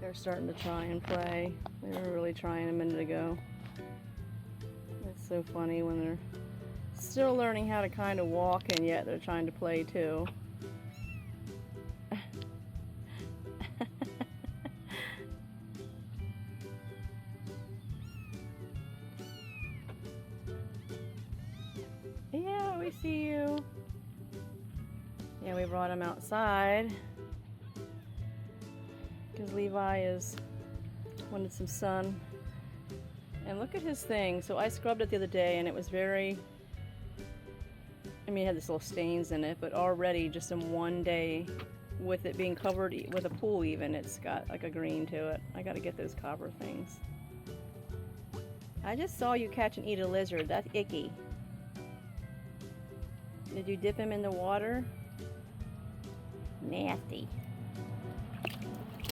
They're starting to try and play. They were really trying a minute ago. It's so funny when they're still learning how to kind of walk and yet they're trying to play too. Yeah, we see you. Yeah, we brought him outside because Levi wanted some sun. And look at his thing. So I scrubbed it the other day and it was very, I mean, it had this little stains in it, but already just in one day with it being covered with a pool even, it's got like a green to it. I gotta get those copper things. I just saw you catch and eat a lizard. That's icky. Did you dip him in the water? Nasty.